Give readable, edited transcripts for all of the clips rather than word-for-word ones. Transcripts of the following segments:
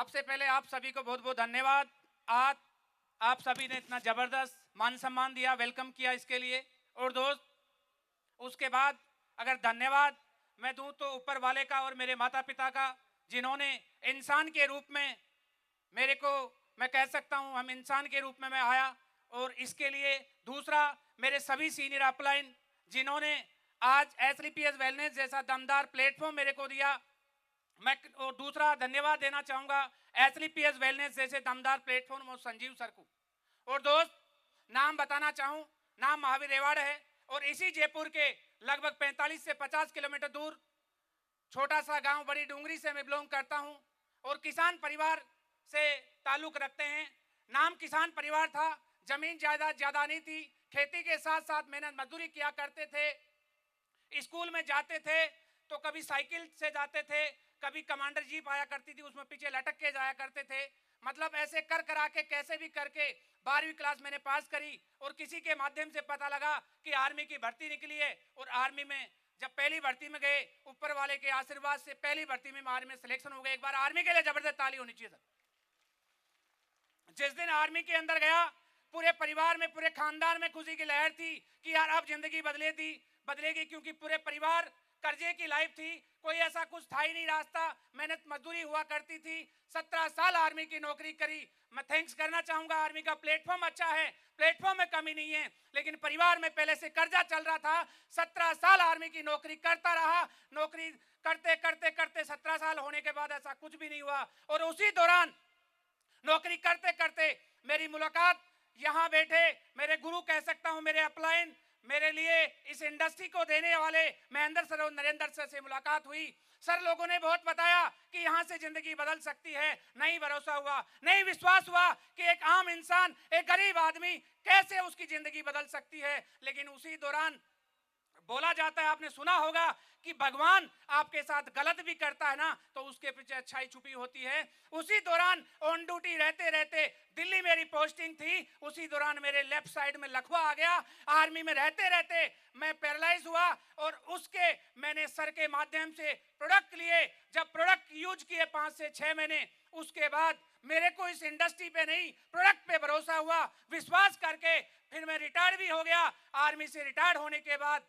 सबसे पहले आप सभी को बहुत बहुत धन्यवाद। आज आप सभी ने इतना जबरदस्त मान सम्मान दिया, वेलकम किया, इसके लिए। और दोस्त, उसके बाद अगर धन्यवाद मैं दूं तो ऊपर वाले का और मेरे माता पिता का, जिन्होंने इंसान के रूप में मेरे को, मैं कह सकता हूं, हम इंसान के रूप में मैं आया। और इसके लिए दूसरा, मेरे सभी सीनियर अपलाइन जिन्होंने आज एसलीपीएस वेलनेस जैसा दमदार प्लेटफॉर्म मेरे को दिया। मैं और दूसरा धन्यवाद देना चाहूंगा एसलीपीएस वेलनेस जैसे दमदार प्लेटफॉर्म और संजीव सर को। और दोस्त, नाम बताना चाहूं, नाम महावीर रेवाड़ है और इसी जयपुर के लगभग 45 से 50 किलोमीटर दूर छोटा सा गांव बड़ी डूंगरी से मैं बिलोंग करता हूं और किसान परिवार से ताल्लुक रखते हैं। नाम किसान परिवार था, जमीन जायदाद ज्यादा नहीं थी, खेती के साथ साथ मेहनत मजदूरी किया करते थे। स्कूल में जाते थे तो कभी साइकिल से जाते थे, कभी कमांडर जीप आया करती थी, उसमें पीछे लटक के जाया करते थे। मतलब ऐसे कर करा के कैसे भी करके 12वीं क्लास मैंने पास करी और किसी के माध्यम से पता लगा कि आर्मी की भर्ती निकली है। और आर्मी में जब पहली भर्ती में गए, ऊपर वाले के आशीर्वाद से पहली भर्ती में आर्मी में सिलेक्शन हो गया। एक बार आर्मी के लिए जबरदस्त ताली होनी चाहिए सर। जिस दिन आर्मी के अंदर गया, पूरे परिवार में, पूरे खानदान में खुशी की लहर थी कि यार अब जिंदगी बदलेगी, क्योंकि पूरे परिवार कर्जे की लाइफ थी, कोई ऐसा कुछ था ही नहीं रास्ता, मेहनत मजदूरी हुआ करती थी। 17 साल आर्मी की नौकरी करी। मैं थैंक्स करना चाहूंगा, आर्मी का प्लेटफॉर्म अच्छा है, प्लेटफॉर्म में कमी नहीं है, लेकिन परिवार में पहले से कर्जा चल रहा था। 17 साल आर्मी की नौकरी करता रहा, नौकरी करते करते करते 17 साल होने के बाद ऐसा कुछ भी नहीं हुआ। और उसी दौरान नौकरी करते करते मेरी मुलाकात यहां बैठे मेरे गुरु कह सकता हूं, मेरे अपलाइन, मेरे लिए इस इंडस्ट्री को देने वाले महेंद्र सर और नरेंद्र सर से मुलाकात हुई। सर लोगों ने बहुत बताया कि यहां से जिंदगी बदल सकती है। नहीं भरोसा हुआ, नहीं विश्वास हुआ कि एक आम इंसान, एक गरीब आदमी कैसे उसकी जिंदगी बदल सकती है। लेकिन उसी दौरान बोला जाता है, आपने सुना होगा कि भगवान आपके साथ गलत भी करता है ना तो उसके पीछे अच्छाई छुपी होती है। उसी दौरान ऑन ड्यूटी रहते रहते दिल्ली मेरी पोस्टिंग थी, उसी दौरान मेरे लेफ्ट साइड में लकवा आ गया। आर्मी में रहते रहते मैं पैरालाइज हुआ और उसके मैंने सर के माध्यम से प्रोडक्ट लिए। जब प्रोडक्ट यूज किए 5 से 6 महीने, उसके बाद मेरे को इस इंडस्ट्री पे नहीं, प्रोडक्ट पे भरोसा हुआ, विश्वास करके फिर मैं रिटायर भी हो गया। आर्मी से रिटायर होने के बाद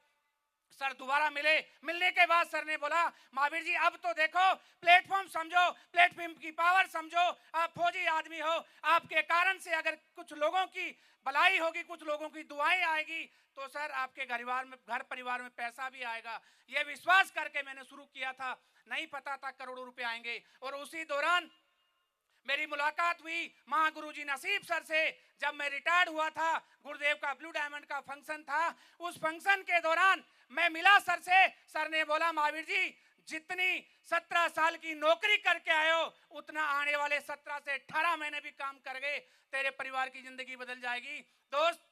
सर दोबारा मिलने के बाद सर ने बोला, महावीर जी अब तो देखो, प्लेटफॉर्म समझो, प्लेटफॉर्म की पावर समझो, आप फौजी आदमी हो, आपके कारण से अगर कुछ लोगों की भलाई होगी, कुछ लोगों की दुआएं आएगी तो सर आपके घर परिवार में पैसा भी आएगा। ये विश्वास करके मैंने शुरू किया था, नहीं पता था करोड़ों रुपए आएंगे। और उसी दौरान मेरी मुलाकात हुई महागुरुजी नसीब सर से। जब मैं रिटायर्ड हुआ था, गुरुदेव का ब्लू डायमंड का फंक्शन था, उस फंक्शन के दौरान मैं मिला सर से। सर ने बोला, महावीर जी जितनी 17 साल की नौकरी करके आए हो, उतना आने वाले 17 से 18 महीने भी काम कर गए, तेरे परिवार की जिंदगी बदल जाएगी। दोस्त,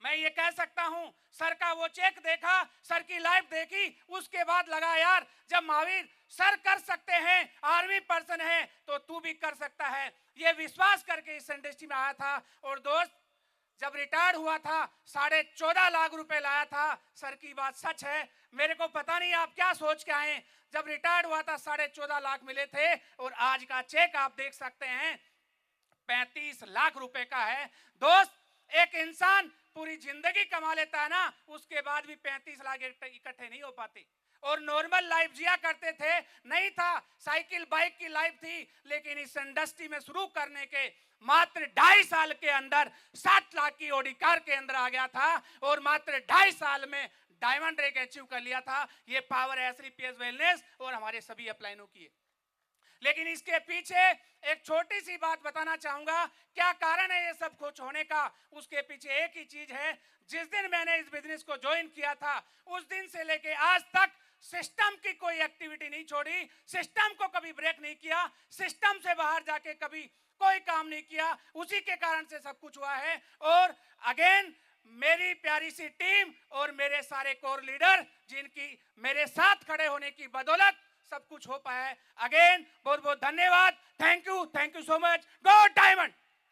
मैं ये कह सकता हूं, सर का वो चेक देखा, सर की लाइफ देखी, उसके बाद लगा यार जब महावीर सर कर सकते हैं, आर्मी पर्सन है, तो तू भी कर सकता है। ये विश्वास करके इस इंडस्ट्री में आया था। और दोस्त, जब रिटायर्ड हुआ था 14.5 लाख रुपए लाया था। सर की बात सच है, मेरे को पता नहीं आप क्या सोच के आए। जब रिटायर्ड हुआ था 14.5 लाख मिले थे और आज का चेक आप देख सकते हैं 35 लाख रुपए का है। दोस्त, एक इंसान पूरी जिंदगी कमा लेता है ना, उसके बाद भी 35 लाख इकट्ठे नहीं हो पाते। और नॉर्मल लाइफ जिया करते थे, नहीं था, साइकिल बाइक की लाइफ थी। लेकिन इस इंडस्ट्री में शुरू करने के मात्र 2.5 साल के अंदर 7 लाख की ऑडी कार के अंदर आ गया था और मात्र 2.5 साल में डायमंड रैंक अचीव कर लिया था। ये पावर है एसलीपीएस वेलनेस और हमारे सभी अपलाइनों की है। लेकिन इसके पीछे एक छोटी सी बात बताना चाहूंगा, क्या कारण है ये सब कुछ होने का। उसके पीछे एक ही चीज है, जिस दिन मैंने इस बिजनेस को ज्वाइन किया था, उस दिन से लेके आज तक सिस्टम की कोई एक्टिविटी नहीं छोड़ी, सिस्टम को कभी ब्रेक नहीं किया, सिस्टम से बाहर जाके कभी कोई काम नहीं किया। उसी के कारण से सब कुछ हुआ है। और अगेन मेरी प्यारी सी टीम और मेरे सारे कोर लीडर, जिनकी मेरे साथ खड़े होने की बदौलत सब कुछ हो पाया है। अगेन बहुत बहुत धन्यवाद। Thank you so much. Go diamond.